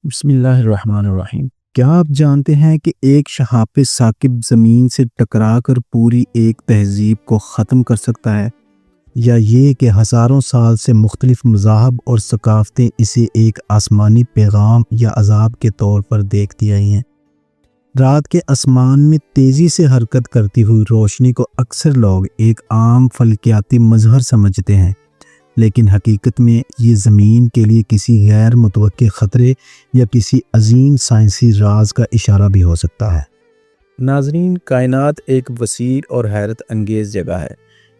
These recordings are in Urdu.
بسم اللہ الرحمن الرحیم۔ کیا آپ جانتے ہیں کہ ایک شہاب ثاقب زمین سے ٹکرا کر پوری ایک تہذیب کو ختم کر سکتا ہے، یا یہ کہ ہزاروں سال سے مختلف مذاہب اور ثقافتیں اسے ایک آسمانی پیغام یا عذاب کے طور پر دیکھتی آئی ہیں۔ رات کے آسمان میں تیزی سے حرکت کرتی ہوئی روشنی کو اکثر لوگ ایک عام فلکیاتی مظہر سمجھتے ہیں، لیکن حقیقت میں یہ زمین کے لیے کسی غیر متوقع خطرے یا کسی عظیم سائنسی راز کا اشارہ بھی ہو سکتا ہے۔ ناظرین، کائنات ایک وسیع اور حیرت انگیز جگہ ہے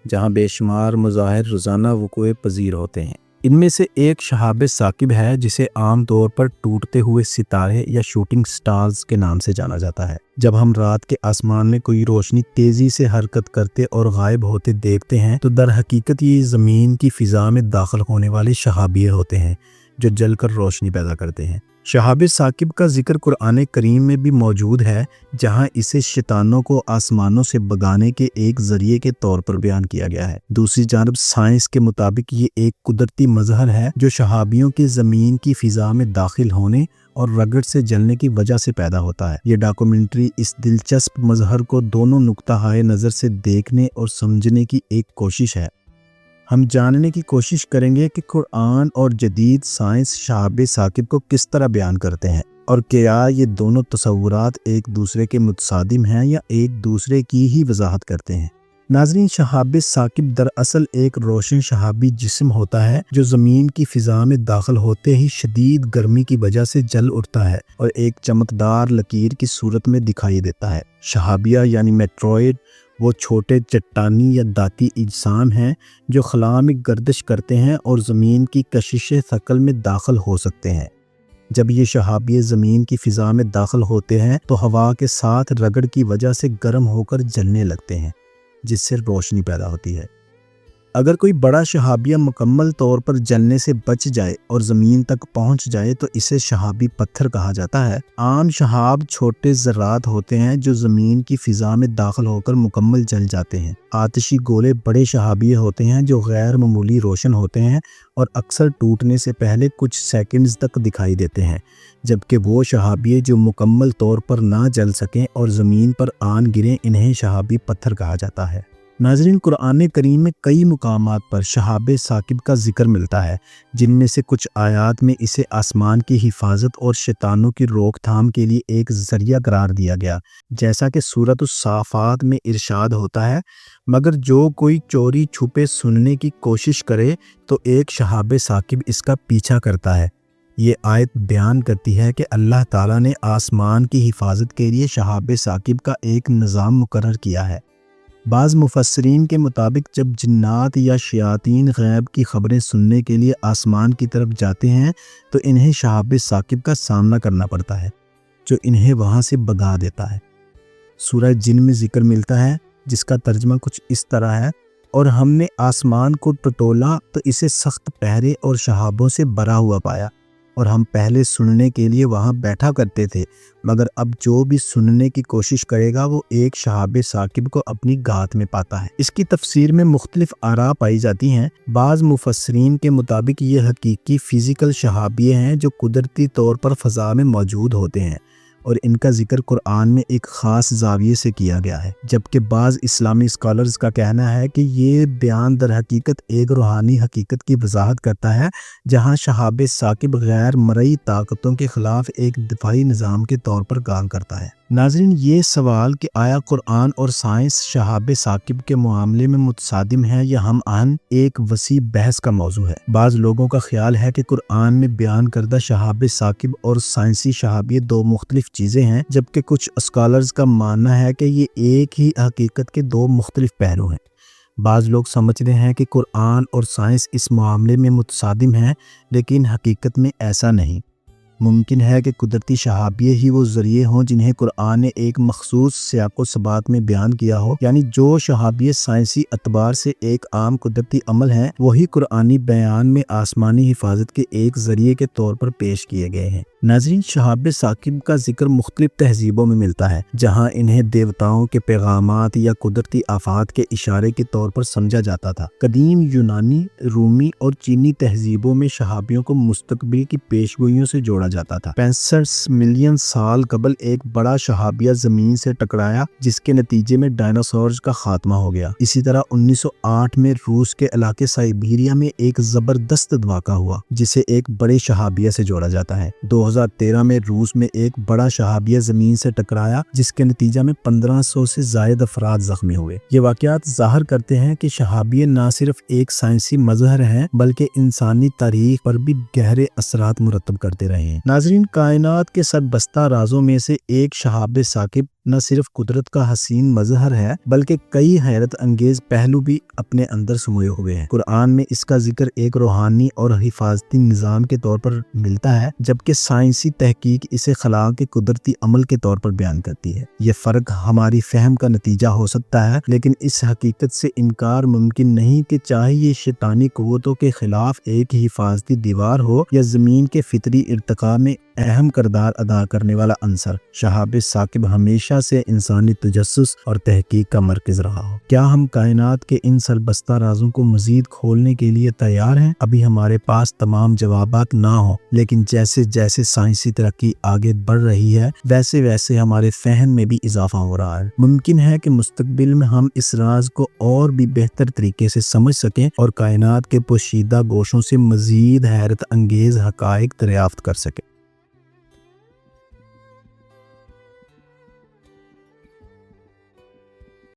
جہاں بے شمار مظاہر روزانہ وقوع پذیر ہوتے ہیں۔ ان میں سے ایک شہاب ثاقب ہے جسے عام طور پر ٹوٹتے ہوئے ستارے یا شوٹنگ سٹارز کے نام سے جانا جاتا ہے۔ جب ہم رات کے آسمان میں کوئی روشنی تیزی سے حرکت کرتے اور غائب ہوتے دیکھتے ہیں تو در حقیقت یہ زمین کی فضا میں داخل ہونے والے شہابیہ ہوتے ہیں جو جل کر روشنی پیدا کرتے ہیں۔ شہاب ثاقب کا ذکر قرآن کریم میں بھی موجود ہے، جہاں اسے شیطانوں کو آسمانوں سے بھگانے کے ایک ذریعے کے طور پر بیان کیا گیا ہے۔ دوسری جانب سائنس کے مطابق یہ ایک قدرتی مظہر ہے جو شہابیوں کے زمین کی فضا میں داخل ہونے اور رگڑ سے جلنے کی وجہ سے پیدا ہوتا ہے۔ یہ ڈاکومنٹری اس دلچسپ مظہر کو دونوں نقطہ نظر سے دیکھنے اور سمجھنے کی ایک کوشش ہے۔ ہم جاننے کی کوشش کریں گے کہ قرآن اور جدید سائنس شہاب ثاقب کو کس طرح بیان کرتے ہیں، اور کیا یہ دونوں تصورات ایک دوسرے کے متصادم ہیں یا ایک دوسرے کی ہی وضاحت کرتے ہیں۔ ناظرین، شہاب ثاقب دراصل ایک روشن شہابی جسم ہوتا ہے جو زمین کی فضا میں داخل ہوتے ہی شدید گرمی کی وجہ سے جل اٹھتا ہے اور ایک چمکدار لکیر کی صورت میں دکھائی دیتا ہے۔ شہابیہ یعنی میٹروئڈ وہ چھوٹے چٹانی یا داتی اجسام ہیں جو خلا میں گردش کرتے ہیں اور زمین کی کشش ثقل میں داخل ہو سکتے ہیں۔ جب یہ شہابیہ زمین کی فضا میں داخل ہوتے ہیں تو ہوا کے ساتھ رگڑ کی وجہ سے گرم ہو کر جلنے لگتے ہیں، جس سے روشنی پیدا ہوتی ہے۔ اگر کوئی بڑا شہابیہ مکمل طور پر جلنے سے بچ جائے اور زمین تک پہنچ جائے تو اسے شہابی پتھر کہا جاتا ہے۔ عام شہاب چھوٹے ذرات ہوتے ہیں جو زمین کی فضا میں داخل ہو کر مکمل جل جاتے ہیں۔ آتشی گولے بڑے شہابیہ ہوتے ہیں جو غیر معمولی روشن ہوتے ہیں اور اکثر ٹوٹنے سے پہلے کچھ سیکنڈز تک دکھائی دیتے ہیں، جبکہ وہ شہابیہ جو مکمل طور پر نہ جل سکیں اور زمین پر آن گریں انہیں شہابی پتھر کہا جاتا ہے۔ ناظرین، قرآن کریم میں کئی مقامات پر شہاب ثاقب کا ذکر ملتا ہے، جن میں سے کچھ آیات میں اسے آسمان کی حفاظت اور شیطانوں کی روک تھام کے لیے ایک ذریعہ قرار دیا گیا، جیسا کہ سورۃ الصافات میں ارشاد ہوتا ہے، مگر جو کوئی چوری چھپے سننے کی کوشش کرے تو ایک شہاب ثاقب اس کا پیچھا کرتا ہے۔ یہ آیت بیان کرتی ہے کہ اللہ تعالیٰ نے آسمان کی حفاظت کے لیے شہاب ثاقب کا ایک نظام مقرر کیا ہے۔ بعض مفسرین کے مطابق جب جنات یا شیاطین غیب کی خبریں سننے کے لیے آسمان کی طرف جاتے ہیں تو انہیں شہاب ثاقب کا سامنا کرنا پڑتا ہے، جو انہیں وہاں سے بھگا دیتا ہے۔ سورہ جن میں ذکر ملتا ہے جس کا ترجمہ کچھ اس طرح ہے، اور ہم نے آسمان کو ٹٹولا تو اسے سخت پہرے اور شہابوں سے بھرا ہوا پایا، اور ہم پہلے سننے کے لیے وہاں بیٹھا کرتے تھے، مگر اب جو بھی سننے کی کوشش کرے گا وہ ایک شہاب ثاقب کو اپنی گات میں پاتا ہے۔ اس کی تفسیر میں مختلف آراء پائی جاتی ہیں۔ بعض مفسرین کے مطابق یہ حقیقی فزیکل شہابیہ ہیں جو قدرتی طور پر فضا میں موجود ہوتے ہیں، اور ان کا ذکر قرآن میں ایک خاص زاویے سے کیا گیا ہے، جبکہ بعض اسلامی اسکالرز کا کہنا ہے کہ یہ بیان در حقیقت ایک روحانی حقیقت کی وضاحت کرتا ہے جہاں شہاب ثاقب غیر مرئی طاقتوں کے خلاف ایک دفاعی نظام کے طور پر کام کرتا ہے۔ ناظرین، یہ سوال کہ آیا قرآن اور سائنس شہاب ثاقب کے معاملے میں متصادم ہے یا ہم آہن ایک وسیع بحث کا موضوع ہے۔ بعض لوگوں کا خیال ہے کہ قرآن میں بیان کردہ شہاب ثاقب اور سائنسی شہابیہ دو مختلف چیزیں ہیں، جبکہ کچھ اسکالرز کا ماننا ہے کہ یہ ایک ہی حقیقت کے دو مختلف پہلو ہیں۔ بعض لوگ سمجھتے ہیں کہ قرآن اور سائنس اس معاملے میں متصادم ہیں، لیکن حقیقت میں ایسا نہیں۔ ممکن ہے کہ قدرتی شہابیہ ہی وہ ذریعے ہوں جنہیں قرآن نے ایک مخصوص سیاق و سباق میں بیان کیا ہو، یعنی جو شہابیہ سائنسی اعتبار سے ایک عام قدرتی عمل ہیں وہی قرآنی بیان میں آسمانی حفاظت کے ایک ذریعے کے طور پر پیش کیے گئے ہیں۔ ناظرین، شہاب ثاقب کا ذکر مختلف تہذیبوں میں ملتا ہے جہاں انہیں دیوتاؤں کے پیغامات یا قدرتی آفات کے اشارے کے طور پر سمجھا جاتا تھا۔ قدیم یونانی، رومی اور چینی تہذیبوں میں شہابیوں کو مستقبل کی پیشگوئیوں سے جوڑا جاتا تھا۔ 65 ملین سال قبل ایک بڑا شہابیہ زمین سے ٹکرایا جس کے نتیجے میں ڈائناسورز کا خاتمہ ہو گیا۔ اسی طرح 1908 میں روس کے علاقے سائبیریا میں ایک زبردست دھماکہ ہوا جسے ایک بڑے شہابیہ سے جوڑا جاتا ہے۔ 2013 میں روس میں ایک بڑا شہابیہ زمین سے ٹکرایا جس کے نتیجہ میں 1500 سے زائد افراد زخمی ہوئے۔ یہ واقعات ظاہر کرتے ہیں کہ شہابیہ نہ صرف ایک سائنسی مظہر ہیں بلکہ انسانی تاریخ پر بھی گہرے اثرات مرتب کرتے رہے ہیں۔ ناظرین، کائنات کے سربستہ رازوں میں سے ایک شہاب ثاقب نہ صرف قدرت کا حسین مظہر ہے بلکہ کئی حیرت انگیز پہلو بھی اپنے اندر سموئے ہوئے ہیں۔ قرآن میں اس کا ذکر ایک روحانی اور حفاظتی نظام کے طور پر ملتا ہے جبکہ سائنسی تحقیق اسے خلا کے قدرتی عمل کے طور پر بیان کرتی ہے۔ یہ فرق ہماری فہم کا نتیجہ ہو سکتا ہے لیکن اس حقیقت سے انکار ممکن نہیں کہ چاہے یہ شیطانی قوتوں کے خلاف ایک حفاظتی دیوار ہو یا زمین کے فطری ارتقاء میں اہم کردار ادا کرنے والا عنصر، شہاب ثاقب ہمیشہ سے انسانی تجسس اور تحقیق کا مرکز رہا ہو۔ کیا ہم کائنات کے ان سربستہ رازوں کو مزید کھولنے کے لیے تیار ہیں؟ ابھی ہمارے پاس تمام جوابات نہ ہوں لیکن جیسے جیسے سائنسی ترقی آگے بڑھ رہی ہے ویسے ویسے ہمارے فہم میں بھی اضافہ ہو رہا ہے۔ ممکن ہے کہ مستقبل میں ہم اس راز کو اور بھی بہتر طریقے سے سمجھ سکیں اور کائنات کے پوشیدہ گوشوں سے مزید حیرت انگیز حقائق دریافت کر سکیں۔